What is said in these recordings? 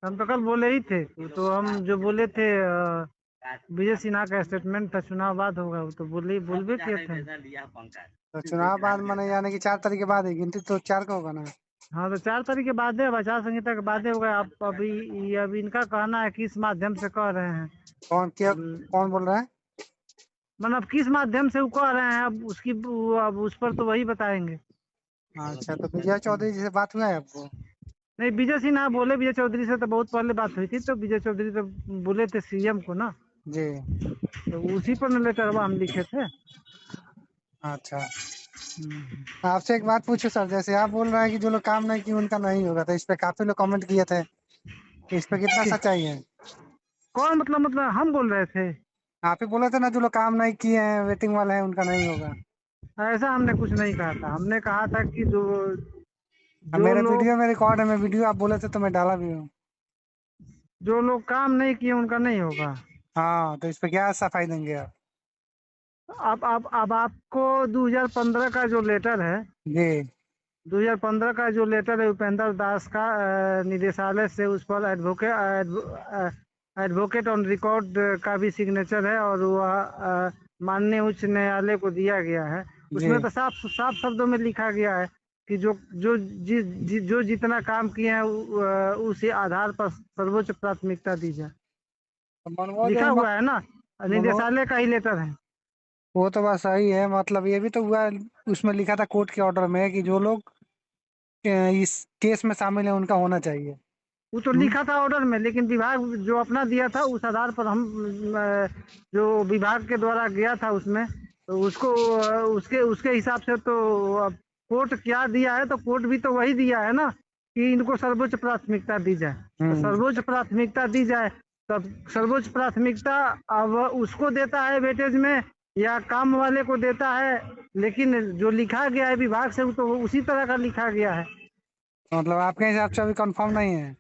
हम तो कल बोले ही थे। तो हम जो बोले थे विजय सिन्हा का स्टेटमेंट था, चुनाव बाद होगा, वो तो बोलबे किए थे। तो चुनाव बाद माने यानी कि 4 तारीख के बाद है गिनती, तो 4 का होगा ना। हाँ, तो 4 तारीख के बाद है, आचार संहिता के बाद होगा। आप अभी इनका कहना है किस माध्यम से कह रहे हैं। कौन बोल रहा है? मतलब किस माध्यम से वो कह रहे हैं, अब उस पर तो वही बताएंगे। अच्छा, तो विजय चौधरी जी से बात हुआ है आपको? नहीं, विजय सिन्हा बोले, विजय चौधरी से तो बहुत पहले बात हुई थी। तो विजय चौधरी तो बोले थे सीएम को ना, जी। तो उसी पर न लेटर हम लिखे थे। अच्छा, आपसे एक बात पूछो सर, जैसे आप बोल रहे हैं कि जो लोग काम नहीं किए उनका नहीं होगा, तो इस पे काफी लोग कमेंट किए थे, इस पे कितना सच्चाई है? कौन? मतलब हम बोल रहे थे? आप ही बोले थे ना, जो लोग काम नहीं किए हैं, वेटिंग वाले हैं, उनका नहीं होगा। ऐसा हमने कुछ नहीं कहा था। हमने कहा था कि जो अब जो मेरे लोग वीडियो में रिकॉर्ड है, मैं वीडियो आप बोले थे तो मैं डाला भी हूँ। जो लोग काम नहीं किए उनका नहीं होगा। हाँ, तो इस पे क्या सफाई देंगे आप? अब आपको 2015 का जो लेटर है, जी 2015 का जो लेटर है उपेंद्र दास का, निदेशालय से, उस पर एडवोकेट ऑन रिकॉर्ड का भी सिग्नेचर है, और वह माननीय उच्च न्यायालय को दिया गया है। जी। उसमें तो साफ साफ शब्दों में लिखा गया है कि जो जितना काम किए हैं उसी आधार पर सर्वोच्च प्राथमिकता दी जाए। तो मनोज लिखा हुआ है ना, मनोज निदेशालय का ही लेटर है। वो तो बात सही है, मतलब ये भी तो हुआ, उसमें लिखा था कोर्ट के ऑर्डर में कि जो लोग इस केस में शामिल है उनका होना चाहिए। वो तो लिखा था ऑर्डर में, लेकिन विभाग जो अपना दिया था उस आधार पर हम जो विभाग के द्वारा गया था उसमें, तो उसको उसके उसके हिसाब से तो अब कोर्ट क्या दिया है, तो कोर्ट भी तो वही दिया है ना कि इनको सर्वोच्च प्राथमिकता दी जाए। तो सर्वोच्च प्राथमिकता दी जाए, तब सर्वोच्च प्राथमिकता अब उसको देता है वेटेज में या काम वाले को देता है। लेकिन जो लिखा गया है विभाग से वो तो उसी तरह का लिखा गया है। मतलब आपके हिसाब से अभी कंफर्म नहीं है?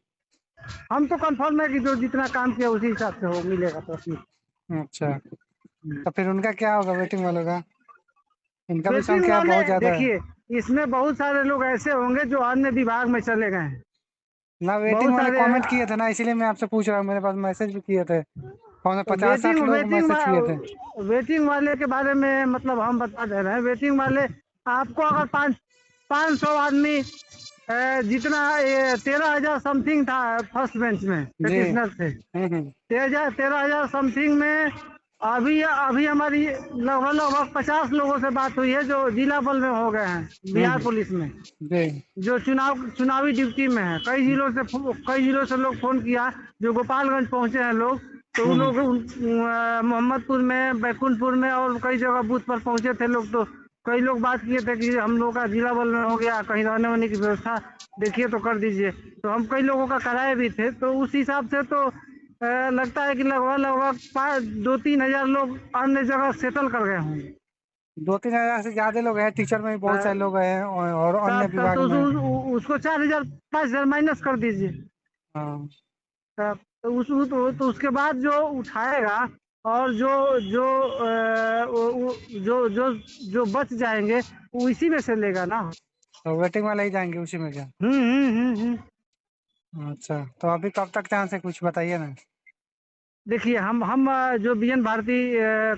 हम तो कंफर्म है कि जो जितना काम किया उसी हिसाब से हो मिलेगा तो। अच्छा, तो फिर उनका क्या होगा, वेटिंग वालों का? इनका भी वेटिंग संख्या वाले बहुत ज्यादा है देखिए, इसमें बहुत सारे लोग ऐसे होंगे जो अन्य विभाग में चले गए हैं। ना। वेटिंग बहुत वाले सारे कमेंट किए थे ना, इसीलिए मैं आपसे पूछ रहा हूँ, मेरे पास मैसेज भी किए थे, कौन से तो 50-60 लोग मैसेज किए थे। वेटिंग वाले के बारे में मतलब हम बता दे रहे हैं। वेटिंग वाले आपको अगर 500 आदमी जितना 13,000 समथिंग था फर्स्ट बेंच में जी। पेटिशनर थे। हम्म। 13,000 समथिंग में अभी अभी हमारी लगभग लगभग 50 लोगों से बात हुई है जो जिला बल में हो गए हैं, बिहार हम्म। पुलिस में, जी। जो चुनावी ड्यूटी में है। कई जिलों से लोग फोन किया, जो गोपालगंज पहुंचे हैं लोग, तो वो लोग मोहम्मदपुर में, बैकुंठपुर में और कई जगह बूथ पर पहुंचे थे लोग। तो कई लोग बात किए थे कि हम लोग का जिला बल में हो गया, कहीं रहने वहने की व्यवस्था देखिए तो कर दीजिए। तो हम कई लोगों का कराए भी थे। तो उस हिसाब से तो लगता है कि लगभग लगभग 2-3 हजार लोग अन्य जगह सेटल कर गए होंगे। 2-3 हजार से ज्यादा लोग हैं, टीचर में भी बहुत सारे लोग हैं और अन्य तब विभाग तो में। उसको 4,000 5,000 माइनस कर दीजिए। हाँ। तब तो तो उसके बाद जो उठाएगा और जो जो जो जो बच जाएंगे वो इसी में से लेगा ना। तो वेटिंग वाले ही जाएंगे उसी में क्या? हम्म। अच्छा, तो अभी कब तक चांस है, कुछ बताइए ना। देखिए, हम जो बीएन भारती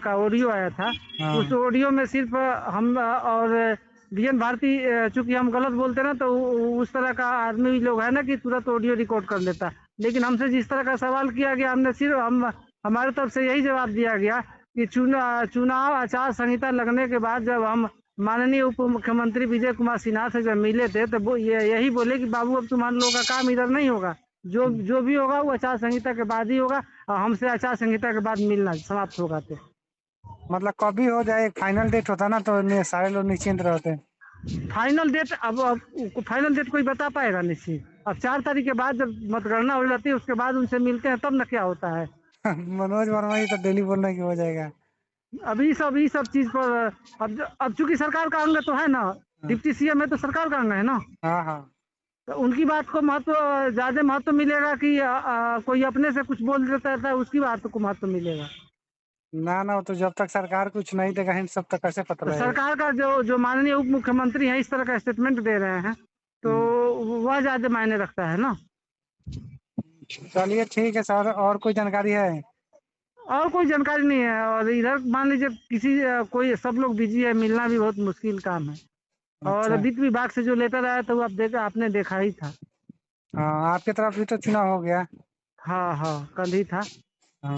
का ऑडियो आया था, उस हाँ। ऑडियो में सिर्फ हम और बीएन भारती, चूंकि हम गलत बोलते ना, तो उस तरह का आदमी लोग है ना कि तुरंत ऑडियो रिकॉर्ड कर लेता। लेकिन हमसे जिस तरह का सवाल किया गया, हमने सिर्फ हमारे तरफ से यही जवाब दिया गया कि चुनाव आचार संहिता लगने के बाद जब हम माननीय उप मुख्यमंत्री विजय कुमार सिन्हा से जब मिले थे, तो वो यही बोले कि बाबू अब तुम्हारे लोगों का काम इधर नहीं होगा, जो भी होगा वो आचार संहिता के बाद ही होगा, और हमसे आचार संहिता के बाद मिलना समाप्त होगा। तो मतलब कभी हो जाए, एक फाइनल डेट होता ना तो सारे लोग निश्चिंत रहते। फाइनल डेट अब फाइनल डेट कोई बता पाएगा निश्चित? अब 4 तारीख के बाद जब मतगणना हो जाती है उसके बाद उनसे मिलते हैं, तब न क्या होता है। मनोज वर्मा जी तो डेली बोल रहे हैं कि हो जाएगा। अभी सब चीज पर अब चूंकि सरकार का अंग तो है ना, हाँ डिप्टी सीएम है तो सरकार का अंग है ना, हाँ हाँ। तो उनकी बात को महत्व, ज्यादा महत्व मिलेगा कि कोई अपने से कुछ बोल देता है उसकी बात को महत्व मिलेगा। ना ना, वो तो जब तक सरकार कुछ नहीं देगा हिंट, सब तक कैसे पता तो लगेगा? सरकार का जो माननीय उप मुख्यमंत्री है इस तरह का स्टेटमेंट दे रहे हैं, तो वह ज्यादा मायने रखता है ना। चलिए ठीक है सर, और कोई जानकारी है? और कोई जानकारी नहीं है। और इधर मान लीजिए किसी कोई सब लोग बिजी है, मिलना भी बहुत मुश्किल काम है। और अच्छा। वित्त विभाग से जो लेटर आया था वो आपने देखा ही था। हाँ, आपकी तरफ भी तो चुनाव हो गया। हाँ हाँ, कल ही था। हाँ,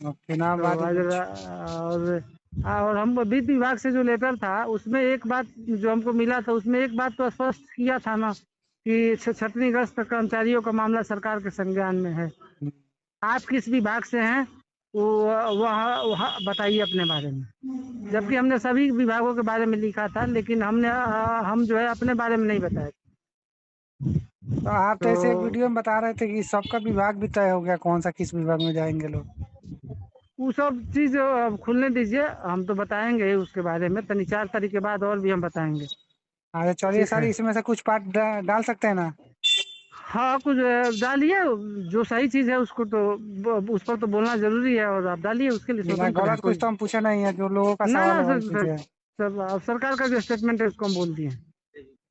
अब चुनाव तो बाद ही आज कुछ। और हम वित्त विभाग से जो लेटर था उसमें एक बात जो हमको मिला था, उसमें एक बात तो स्पष्ट किया था ना कि छटनीग्रस्त कर्मचारियों का मामला सरकार के संज्ञान में है। आप किस विभाग से हैं वो वह वह बताइए अपने बारे में। जबकि हमने सभी विभागों के बारे में लिखा था, लेकिन हम जो है अपने बारे में नहीं बताया। तो आप तो तो ऐसे एक वीडियो में बता रहे थे कि सबका विभाग भी तय हो गया, कौन सा किस विभाग में जाएंगे लोग। वो सब चीज अब खुलने दीजिए, हम तो बताएंगे ही उसके बारे में। तनी 4 तारीख के बाद और भी हम बताएंगे। अरे चलिए ठीक सर, है। इसमें से कुछ पार्ट डाल सकते हैं ना? हाँ, कुछ डालिए। जो सही चीज है उसको तो उस पर तो बोलना जरूरी है, और आप डालिए, उसके लिए ना, स्वतंत्र है गलत कुछ कोई। तो हम पूछे नहीं है, जो लोगों का ना सवाल ना है सर वही सर, पूछे हैं। सब अब सरकार का जो स्टेटमेंट है उसको हम बोल दिए।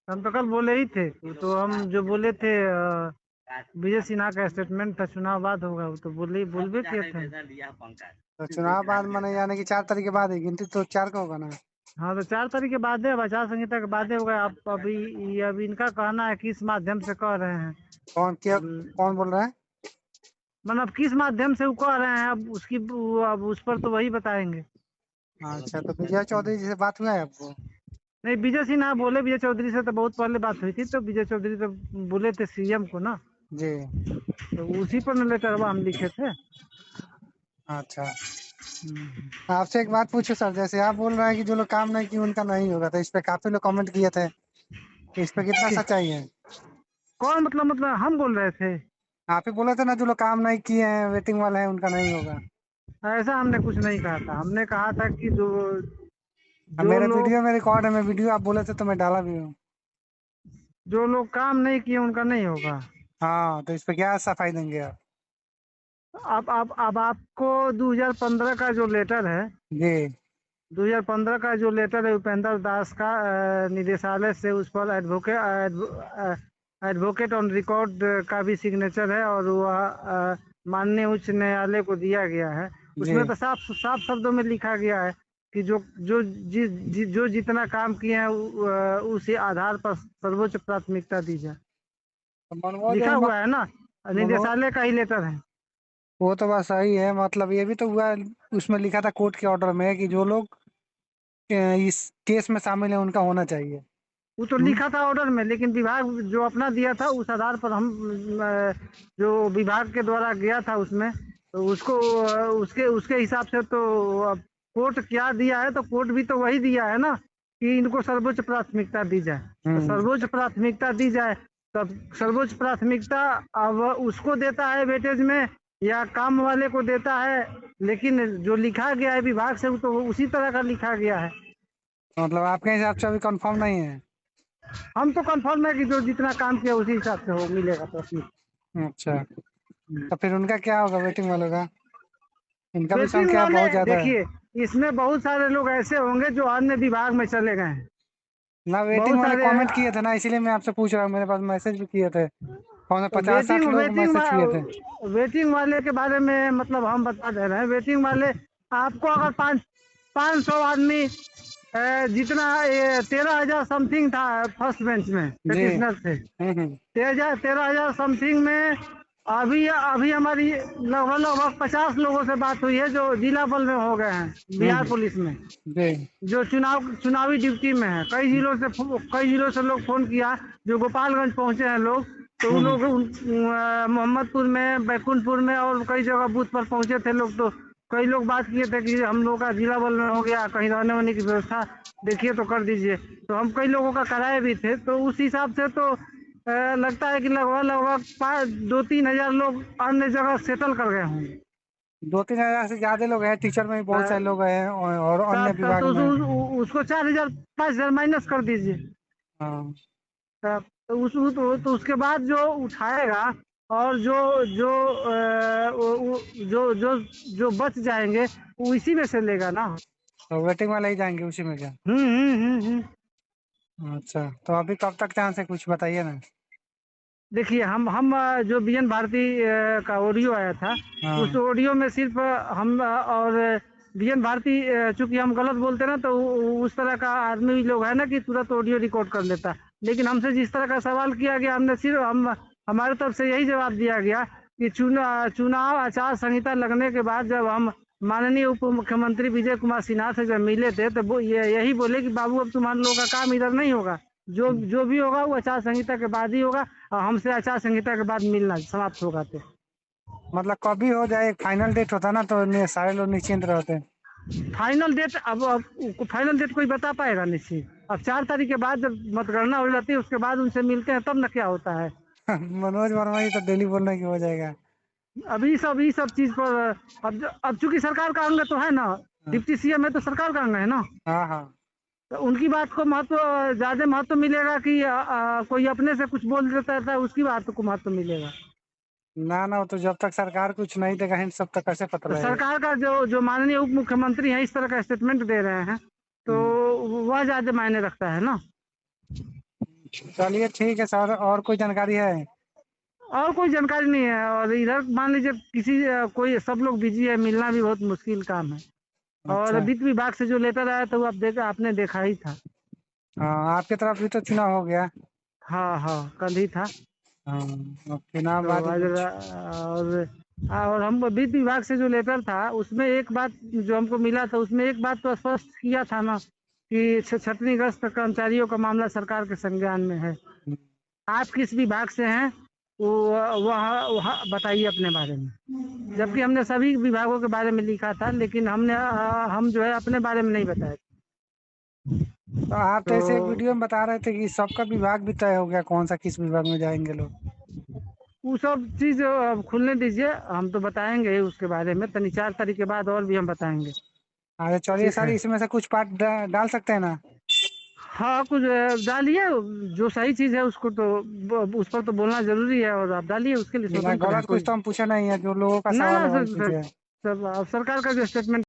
हम तो कल बोले ही थे। तो हम जो बोले थे विजय सिन्हा का स्टेटमेंट था, चुनाव बाद होगा, वो तो बोलबे किए थे। तो चुनाव बाद माने यानी कि 4 तारीख के बाद ही गिनती तो 4 का होगा ना? हाँ, तो 4 तारीख के बाद है, आचार संहिता के बाद होगा। आप अभी इनका कहना है किस माध्यम से कह रहे हैं। कौन क्या? अब कौन बोल रहा है? मतलब किस माध्यम से वो कह रहे हैं, अब उस पर तो वही बताएंगे। अच्छा, तो विजय चौधरी जी से बात हुआ है आपको? नहीं, विजय सिन्हा बोले, विजय चौधरी से तो बहुत पहले बात हुई थी। तो विजय चौधरी तो बोले थे सीएम को ना, जी। तो उसी पर न लेटर हम लिखे थे। अच्छा, हम्म। आपसे एक बात पूछो सर, जैसे आप बोल रहे हैं कि जो लोग काम नहीं किए उनका नहीं होगा, तो इस पे काफी लोग कमेंट किए थे, इस पे कितना सच्चाई है? कौन मतलब हम बोल रहे थे? आप ही बोले थे ना, जो लोग काम नहीं किए हैं, वेटिंग वाले हैं, उनका नहीं होगा। ऐसा हमने कुछ नहीं कहा था। हमने कहा था कि जो अब जो मेरे लोग वीडियो में रिकॉर्ड है, मैं वीडियो आप बोले थे तो मैं डाला भी हूँ। जो लोग काम नहीं किए उनका नहीं होगा। हाँ, तो इस पे क्या सफाई देंगे आप? अब आपको 2015 का जो लेटर है, जी। 2015 का जो लेटर है उपेंद्र दास का निदेशालय से, उस पर एडवोकेट ऑन रिकॉर्ड का भी सिग्नेचर है, और वह माननीय उच्च न्यायालय को दिया गया है। जी। उसमें तो साफ साफ शब्दों में लिखा गया है कि जो जितना काम किए हैं उसी आधार पर सर्वोच्च प्राथमिकता दी जाए। तो मनोज लिखा हुआ है ना, मनोज निदेशालय का ही लेटर है। वो तो बात सही है, मतलब ये भी तो हुआ है, उसमें लिखा था कोर्ट के ऑर्डर में कि जो लोग इस केस में शामिल है उनका होना चाहिए। वो तो हम्म। लिखा था ऑर्डर में, लेकिन विभाग जो अपना दिया था उस आधार पर हम जो विभाग के द्वारा गया था उसमें, तो उसको उसके उसके हिसाब से तो अब कोर्ट क्या दिया है, तो कोर्ट भी तो वही दिया है ना कि इनको सर्वोच्च प्राथमिकता दी जाए। तो हम्म। सर्वोच्च प्राथमिकता दी जाए, तब सर्वोच्च प्राथमिकता अब उसको देता है वेटेज में या काम वाले को देता है। लेकिन जो लिखा गया है विभाग से वो तो उसी तरह का लिखा गया है। मतलब आपके हिसाब से अभी कंफर्म नहीं है? हम तो कंफर्म है कि जो जितना काम किया उसी हिसाब से हो मिलेगा प्राथमिक। अच्छा, तो फिर उनका क्या होगा, वेटिंग वालों का? इनका भी वेटिंग संख्या वाले बहुत ज्यादा है। देखिए, इसमें बहुत सारे लोग ऐसे होंगे जो अन्य विभाग में चले गए हैं। ना, वेटिंग बहुत वाले सारे कमेंट किए थे ना, इसीलिए मैं आपसे पूछ रहा हूँ, मेरे पास मैसेज भी किए थे, कौन सा तो 50-60 लोग मैसेज किए थे। वेटिंग वाले के बारे में मतलब हम बता दे रहे हैं। वेटिंग वाले आपको अगर 500 आदमी जितना 13,000 समथिंग था फर्स्ट बेंच में जी। पेटिशनर थे। हम्म। 13,000 समथिंग में अभी अभी हमारी लगभग लगभग 50 लोगों से बात हुई है जो जिला बल में हो गए हैं, बिहार हम्म। पुलिस में, जी। जो चुनावी ड्यूटी में है। कई जिलों से लोग फोन किया, जो गोपालगंज पहुंचे हैं लोग, तो वो हम्म। लोग मोहम्मदपुर में, बैकुंठपुर में और कई जगह बूथ पर पहुंचे थे लोग। तो कई लोग बात किए थे कि हम लोग का जिला बल में हो गया, कहीं रहने वहने की व्यवस्था देखिए तो कर दीजिए। तो हम कई लोगों का कराए भी थे। तो उस हिसाब से तो लगता है कि लगभग लगभग 2-3 हजार लोग अन्य जगह सेटल कर गए होंगे। 2-3 हजार से ज्यादा लोग हैं, टीचर में भी बहुत सारे लोग हैं, और अन्य तब विभाग तो में। उसको 4,000 5,000 माइनस कर दीजिए। हाँ। तब तो उसके बाद जो उठाएगा और जो जो जो बच जाएंगे वो इसी में से लेगा ना। तो वेटिंग वाले ही जाएंगे उसी में क्या? अच्छा, तो अभी कब तक चांस है, कुछ बताइए ना। देखिए हम जो बीएन भारती का ऑडियो आया था, हाँ उस ऑडियो में सिर्फ हम और बीएन भारती, चूंकि हम गलत बोलते ना तो उस तरह का आदमी लोग है ना कि तुरंत ऑडियो रिकॉर्ड कर लेता। लेकिन हमसे जिस तरह का सवाल किया गया, हमने सिर्फ हमारे तरफ से यही जवाब दिया गया कि चुनाव आचार संहिता लगने के बाद जब हम माननीय उप मुख्यमंत्री विजय कुमार सिन्हा से जब मिले थे तो वो यही बोले कि बाबू अब तुम्हारे लोगों का काम इधर नहीं होगा, जो भी होगा वो आचार संहिता के बाद ही होगा, और हमसे आचार संहिता के बाद मिलना समाप्त होगा। तो मतलब कभी हो जाए, एक फाइनल डेट होता ना तो सारे लोग निश्चिंत रहते। फाइनल डेट अब फाइनल डेट कोई बता पाएगा निश्चित? अब 4 तारीख के बाद जब मतगणना हो जाती है उसके बाद उनसे मिलते हैं तब न क्या होता है। मनोज वर्मा जी तो डेली बोलने की हो जाएगा। अब ये सब चीज पर अब चूंकि सरकार का अंग तो है ना, डिप्टी सीएम है तो सरकार का अंग है ना, हाँ हाँ। तो उनकी बात को महत्व, ज्यादा महत्व मिलेगा कि कोई अपने से कुछ बोल देता है उसकी बात को महत्व मिलेगा। ना ना, वो तो जब तक सरकार कुछ नहीं देगा हिंट सब तक कैसे पता तो लगेगा। सरकार का जो माननीय उप मुख्यमंत्री हैं इस तरह का स्टेटमेंट दे रहे हैं तो वह ज्यादा मायने रखता है ना। चलिए ठीक है सर, और कोई जानकारी है? और कोई जानकारी नहीं है। और इधर मान लीजिए किसी कोई, सब लोग बिजी है, मिलना भी बहुत मुश्किल काम है। और अच्छा। वित्त विभाग से जो लेटर आया था वो आपने देखा ही था। हाँ, आपकी तरफ भी तो चुनाव हो गया। हाँ कल ही था। हाँ, अब चुनाव तो बाद ही आज कुछ। और हम वित्त विभाग से जो लेटर था उसमें एक बात जो हमको मिला था, उसमें एक बात तो स्पष्ट किया था ना कि छटनीग्रस्त कर्मचारियों का मामला सरकार के संज्ञान में है। आप किस विभाग से हैं वो वह बताइए अपने बारे में। जबकि हमने सभी विभागों के बारे में लिखा था, लेकिन हम जो है अपने बारे में नहीं बताया। तो आप तो ऐसे एक तो वीडियो में बता रहे थे कि सबका विभाग भी तय हो गया, कौन सा किस विभाग में जाएंगे लोग। वो सब चीज खुलने दीजिए, हम तो बताएंगे ही उसके बारे में। तनी 4 तारीख के बाद और भी हम बताएंगे। अरे चलिए ठीक सर, है। इसमें से कुछ पार्ट डाल सकते हैं ना? हाँ कुछ डालिए, जो सही चीज है उसको तो उस पर तो बोलना जरूरी है, और आप डालिए, उसके लिए ना स्वतंत्र है गलत कुछ कोई। तो हम पूछे नहीं है, जो लोगों का ना सवाल ना है वही सर, पूछे। सब सरकार का जो स्टेटमेंट